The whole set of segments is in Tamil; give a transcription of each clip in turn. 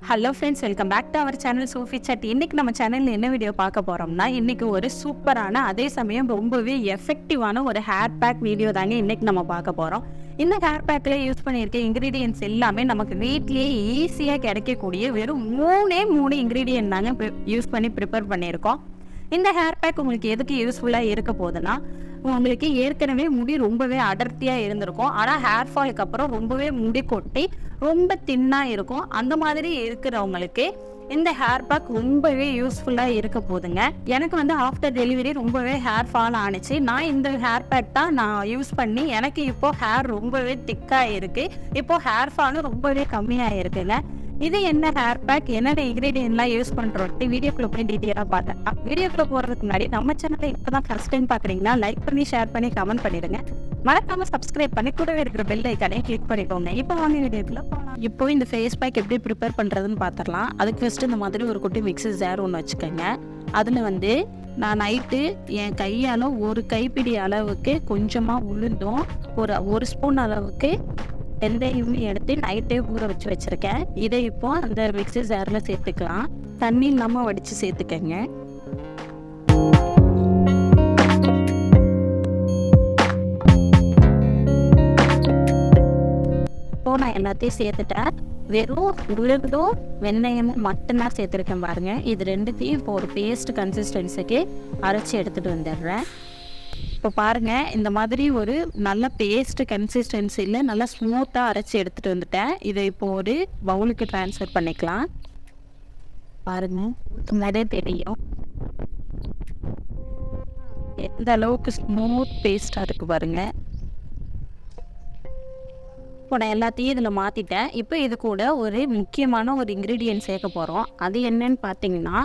Hello friends, welcome back to our channel Sophie chat. இன்றைக்கி நம்ம சேனலில் என்ன வீடியோ பார்க்க போகிறோம்னா, இன்றைக்கி ஒரு சூப்பரான அதே சமயம் ரொம்பவே எஃபெக்டிவான ஒரு ஹேர் பேக் வீடியோ தாங்க இன்றைக்கி நம்ம பார்க்க போகிறோம். இந்த ஹேர் பேக்கில் யூஸ் பண்ணியிருக்க இன்க்ரீடியன்ட்ஸ் எல்லாமே நமக்கு வீட்லேயே ஈஸியாக கிடைக்கக்கூடிய வெறும் மூணு இன்க்ரீடியன்ட் தாங்க யூஸ் பண்ணி ப்ரிப்பேர் பண்ணியிருக்கோம். இந்த ஹேர் பேக் உங்களுக்கு எதுக்கு யூஸ்ஃபுல்லாக இருக்க போகுதுன்னா, உங்களுக்கு ஏற்கனவே முடி ரொம்பவே அடர்த்தியாக இருந்திருக்கும், ஆனால் ஹேர் ஃபாலுக்கு அப்புறம் ரொம்பவே முடி கொட்டி ரொம்ப தின்னாக இருக்கும். அந்த மாதிரி இருக்கிறவங்களுக்கு இந்த ஹேர் பேக் ரொம்பவே யூஸ்ஃபுல்லாக இருக்க போதுங்க. எனக்கு ஆஃப்டர் டெலிவரி ரொம்பவே ஹேர் ஃபால் ஆனிச்சு. நான் இந்த ஹேர் பேக் தான் நான் யூஸ் பண்ணி எனக்கு இப்போது ஹேர் ரொம்பவே திக்காக இருக்குது. இப்போது ஹேர் ஃபாலும் ரொம்பவே கம்மியாக இருக்குங்க. இது என்ன ஹேர் பேக், என்னென்ன இன்க்ரீடியன்ட்லாம் யூஸ் பண்ணுறோன்ட்டு வீடியோக்குள்ள போய் டீட்டெயிலாக பார்த்தேன். வீடியோக்குள்ள போகிறதுக்கு முன்னாடி நம்ம சேனலை இப்போ தான் ஃபஸ்ட் டைம் பார்க்குறீங்கன்னா லைக் பண்ணி, ஷேர் பண்ணி, கமெண்ட் பண்ணிடுங்க. மறக்காமல் சப்ஸ்கிரைப் பண்ணி கூடவே இருக்கிற பெல் ஐக்கானே கிளிக் பண்ணிக்கோங்க. இப்போ வாங்க வீடியோக்குள்ள போகலாம். இப்போ இந்த ஃபேஸ் பேக் எப்படி ப்ரிப்பேர் பண்ணுறதுன்னு பார்த்துடலாம். அதுக்கு ஃபஸ்ட்டு இந்த மாதிரி ஒரு குட்டி மிக்ஸி ஜார் ஒன்று வச்சுக்கோங்க. அதில் நான் நைட்டு என் கையால் ஒரு கைப்பிடி அளவுக்கு கொஞ்சமாக உளுந்தும் ஒரு ஸ்பூன் அளவுக்கு வெந்தயமும் எடுத்து நைட்டே ஊற வச்சுருக்கேன். இதை இப்போ அந்த மிக்ஸி ஜாரில் சேர்த்துக்கலாம். தண்ணி இல்லாமல் வடித்து சேர்த்துக்கங்க. இப்போ நான் எல்லாத்தையும் சேர்த்துட்டேன். வெறும் உளுந்தும் வெந்தயமும் மட்டும்தான் சேர்த்துருக்கேன் பாருங்கள். இது ரெண்டுத்தையும் இப்போ ஒரு பேஸ்ட் கன்சிஸ்டன்சிக்கு அரைச்சி எடுத்துகிட்டு வந்துடுறேன். இப்போ பாருங்கள், இந்த மாதிரி ஒரு நல்ல பேஸ்ட் கன்சிஸ்டன்சியில் நல்லா ஸ்மூத்தாக அரைச்சி எடுத்துகிட்டு வந்துட்டேன். இதை இப்போ ஒரு பவுலுக்கு ட்ரான்ஸ்ஃபர் பண்ணிக்கலாம். பாருங்கள், முன்னாடியே தெரியும் எந்த அளவுக்கு ஸ்மூத் பேஸ்ட்டாக இருக்குது பாருங்கள். இப்போ நான் எல்லாத்தையும் இதில் மாற்றிட்டேன். இப்போ இது கூட ஒரு முக்கியமான ஒரு இன்க்ரீடியன்ட் சேர்க்க போகிறோம். அது என்னன்னு பார்த்தீங்கன்னா,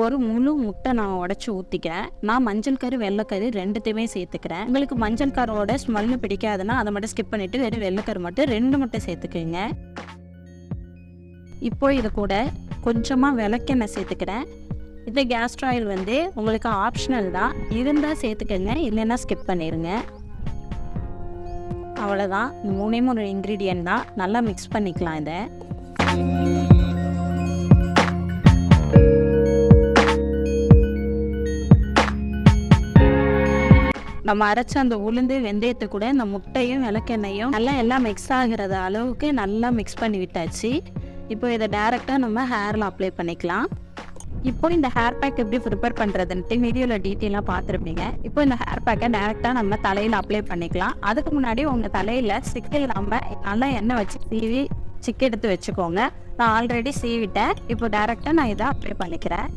ஒரு முழு முட்டை நான் உடச்சி ஊற்றிக்கிறேன். நான் மஞ்சள் கரு வெள்ளைக்கரு ரெண்டுத்தையுமே சேர்த்துக்கிறேன். உங்களுக்கு மஞ்சள் கரோட ஸ்மெல்லு பிடிக்காதுன்னா அதை மட்டும் ஸ்கிப் பண்ணிவிட்டு வெறும் வெள்ளைக்கரு மட்டும் 2 முட்டை சேர்த்துக்குங்க. இப்போ இது கூட கொஞ்சமாக விளக்கெண்ணெய் சேர்த்துக்கிறேன். இந்த கேஸ்ட்ர் ஆயில் உங்களுக்கு ஆப்ஷனல் தான், இருந்தால் சேர்த்துக்கங்க, இல்லைன்னா ஸ்கிப் பண்ணிடுங்க. அவ்வளோதான், 3 இன்க்ரீடியன்ட் தான். நல்லா மிக்ஸ் பண்ணிக்கலாம். இதை நம்ம அரைச்ச அந்த உளுந்து வெந்தயத்தை கூட இந்த முட்டையும் விளக்கெண்ணையும் நல்லா எல்லாம் மிக்ஸ் ஆகிற அளவுக்கு நல்லா மிக்ஸ் பண்ணி விட்டாச்சு. இப்போ இதை டைரெக்டாக நம்ம ஹேரில் அப்ளை பண்ணிக்கலாம். இப்போ இந்த ஹேர் பேக் எப்படி ப்ரிப்பேர் பண்ணுறதுன்ட்டு வீடியோவில் டீட்டெயிலாக பார்த்துருப்பீங்க. இப்போ இந்த ஹேர் பேக்கை டைரெக்டாக நம்ம தலையில் அப்ளை பண்ணிக்கலாம். அதுக்கு முன்னாடி உங்கள் தலையில் சிக்கு இல்லாமல் நல்லா எண்ணெய் வச்சு சீவி சிக்கு எடுத்து வச்சுக்கோங்க. நான் ஆல்ரெடி சீவிட்டேன். இப்போ டைரெக்டாக நான் இதை அப்ளை பண்ணிக்கிறேன்.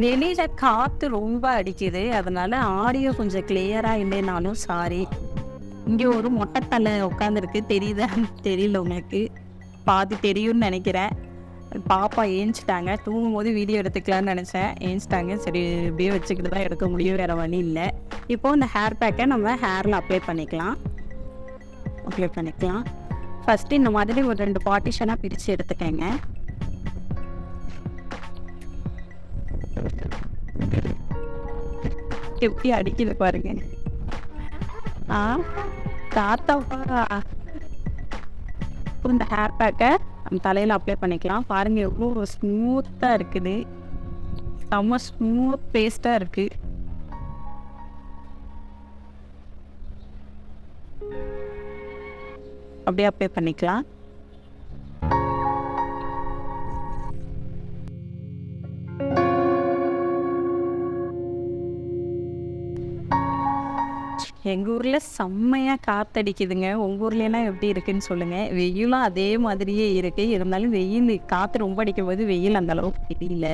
வெளியில் காற்று ரொம்ப அடிக்குது, அதனால ஆடியோ கொஞ்சம் கிளியராக இல்லைனாலும் சாரி. இங்கே ஒரு மொட்டைத்தலை உட்காந்துருக்கு, தெரியுதான்னு தெரியல, உங்களுக்கு பாதி தெரியும்னு நினைக்கிறேன். பாப்பா ஏஞ்சிட்டாங்க. தூங்கும் போது வீடியோ எடுத்துக்கலான்னு நினச்சேன், ஏஞ்சிட்டாங்க. சரி, இப்படியே வச்சுக்கிட்டு தான் எடுக்க முடியும், வேறு வழி இல்லை. இப்போது இந்த ஹேர் பேக்கை நம்ம ஹேரில் அப்ளை பண்ணிக்கலாம். ஃபஸ்ட்டு இந்த மாதிரி ஒரு 2 பார்ட்டிஷனாக பிரித்து எடுத்துக்கங்க. எப்படி அடிக்குது பாருங்க. இந்த ஹேர் பேக்கை நம்ம தலையில் அப்ளை பண்ணிக்கலாம். பாருங்க எவ்வளோ ஸ்மூத்தாக இருக்குது, செம்ம ஸ்மூத் பேஸ்ட்டாக இருக்குது. அப்படியே அப்ளை பண்ணிக்கலாம். எங்கள் ஊரில் செம்மையாக காற்றடிக்குதுங்க. உங்கள் ஊர்லாம் எப்படி இருக்குதுன்னு சொல்லுங்கள். வெயிலும் அதே மாதிரியே இருக்குது. இருந்தாலும் வெயில் காற்று ரொம்ப அடிக்கும் போது வெயில் அந்த அளவுக்கு தெரியல.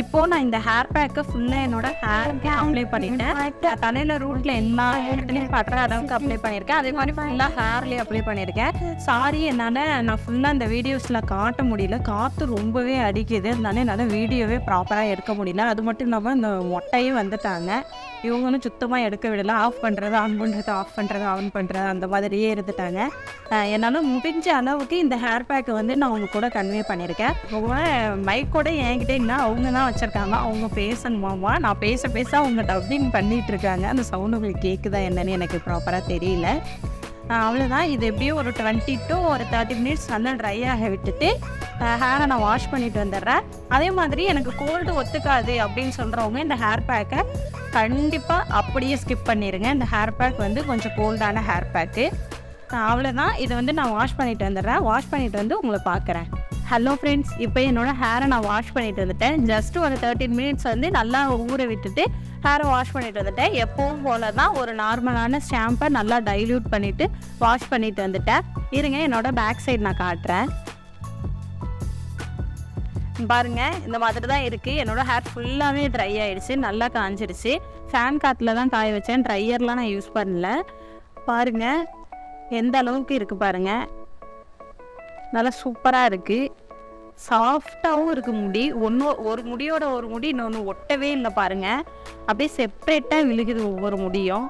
இப்போ நான் இந்த ஹேர் பேக்கை ஃபுல்லாக என்னோட ஹேருக்கு அப்ளை பண்ணிட்டேன். தலையில் ரூட்டில் எல்லா இடத்துலையும் பட்டுற அளவுக்கு அப்ளை பண்ணியிருக்கேன். அதே மாதிரி ஃபுல்லாக ஹேர்லேயே அப்ளை பண்ணியிருக்கேன். சாரி, என்னால் நான் ஃபுல்லாக இந்த வீடியோஸில் காட்ட முடியல, காற்று ரொம்பவே அடிக்குது. அதனால என்னால் வீடியோவே ப்ராப்பராக எடுக்க முடியல. அது மட்டும் இல்லாமல் இந்த மொட்டையும் வந்துட்டாங்க. இவங்களும் சுத்தமாக எடுக்க விடலை. ஆஃப் பண்ணுறது ஆன் பண்ணுறது, ஆஃப் பண்ணுறது ஆன் பண்ணுறது அந்த மாதிரியே இருந்துட்டாங்க. என்னால் முடிஞ்ச அளவுக்கு இந்த ஹேர் பேக்கை வந்து நான் அவங்க கூட கன்வே பண்ணியிருக்கேன். அவங்க மைக்கோட என்கிட்ட என்ன அவங்க தான் வச்சுருக்காங்க. அவங்க பேசணுமாமா, நான் பேச பேச அவங்க டப்பிங் பண்ணிகிட்ருக்காங்க. அந்த சவுண்டு உங்களுக்கு கேட்குதா என்னன்னு எனக்கு ப்ராப்பராக தெரியல. அவ்வளோதான். இது எப்படியும் ஒரு 20 to 30 minutes நல்லா ட்ரை ஆக விட்டுட்டு ஹேரை நான் வாஷ் பண்ணிட்டு வந்துடுறேன். அதே மாதிரி எனக்கு கோல்டு ஒத்துக்காது அப்படின்னு சொல்கிறவங்க இந்த ஹேர் பேக்கை கண்டிப்பாக அப்படியே ஸ்கிப் பண்ணிடுங்க. இந்த ஹேர் பேக் வந்து கொஞ்சம் கோல்டான ஹேர் பேக்கு. அவ்வளோதான். இதை வந்து நான் வாஷ் பண்ணிட்டு வந்துடுறேன். வாஷ் பண்ணிட்டு வந்து உங்களை பார்க்குறேன். ஹலோ ஃப்ரெண்ட்ஸ், இப்போ என்னோடய ஹேரை நான் வாஷ் பண்ணிட்டு வந்துட்டேன். ஜஸ்ட் ஒரு 13 minutes வந்து நல்லா ஊற விட்டுட்டு ஹேரை வாஷ் பண்ணிட்டு வந்துட்டேன். எப்பவும் போல தான் ஒரு நார்மலான ஷாம்பை நல்லா டைல்யூட் பண்ணிவிட்டு வாஷ் பண்ணிட்டு வந்துட்டேன். இருங்க, என்னோட பேக் சைடு நான் காட்டுறேன். பாருங்கள், இந்த மாதிரி தான் இருக்குது. என்னோடய ஹேர் ஃபுல்லாகவே ட்ரை ஆகிடுச்சு, நல்லா காஞ்சிடுச்சு. ஃபேன் காற்றுல தான் காய வச்சேன், ட்ரையர்லாம் நான் யூஸ் பண்ணல. பாருங்கள் எந்த அளவுக்கு இருக்குது பாருங்கள், நல்லா சூப்பராக இருக்குது. சாஃப்டாகவும் இருக்குது முடி. ஒரு முடியோட ஒரு முடி இன்னொன்று ஒட்டவே இல்லை பாருங்கள். அப்படியே செப்ரேட்டாக விழுகுது ஒவ்வொரு முடியும்,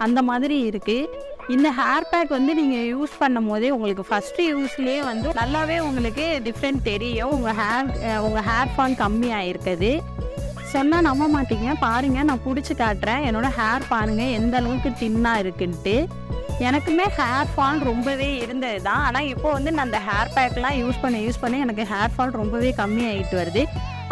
அந்த மாதிரி இருக்குது. இந்த ஹேர் பேக் வந்து நீங்கள் யூஸ் பண்ணும் போதே உங்களுக்கு ஃபஸ்ட்டு யூஸ்லேயே வந்து நல்லாவே உங்களுக்கு டிஃப்ரெண்ட் தெரியும். உங்கள் ஹேர் ஃபால் கம்மியாக இருக்குது. சொன்னால் நம்ப மாட்டீங்க. பாருங்கள், நான் பிடிச்சி காட்டுறேன். என்னோடய ஹேர் பாருங்கள் எந்த அளவுக்கு தின்னாக இருக்குன்ட்டு. எனக்குமே ஹேர் ஃபால் ரொம்பவே இருந்தது தான். ஆனால் இப்போ வந்து நான் அந்த ஹேர் பேக்லாம் யூஸ் பண்ண எனக்கு ஹேர் ஃபால் ரொம்பவே கம்மியாகிட்டு வருது.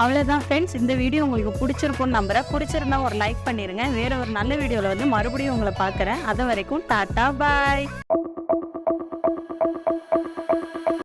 அவ்வளோதான் ஃப்ரெண்ட்ஸ், இந்த வீடியோ உங்களுக்கு பிடிச்சிருக்கும்னு நம்புகிறேன். பிடிச்சிருந்தா ஒரு லைக் பண்ணிடுங்க. வேறு ஒரு நல்ல வீடியோவில் வந்து மறுபடியும் உங்களை பார்க்குறேன். அது வரைக்கும் டாட்டா பாய்.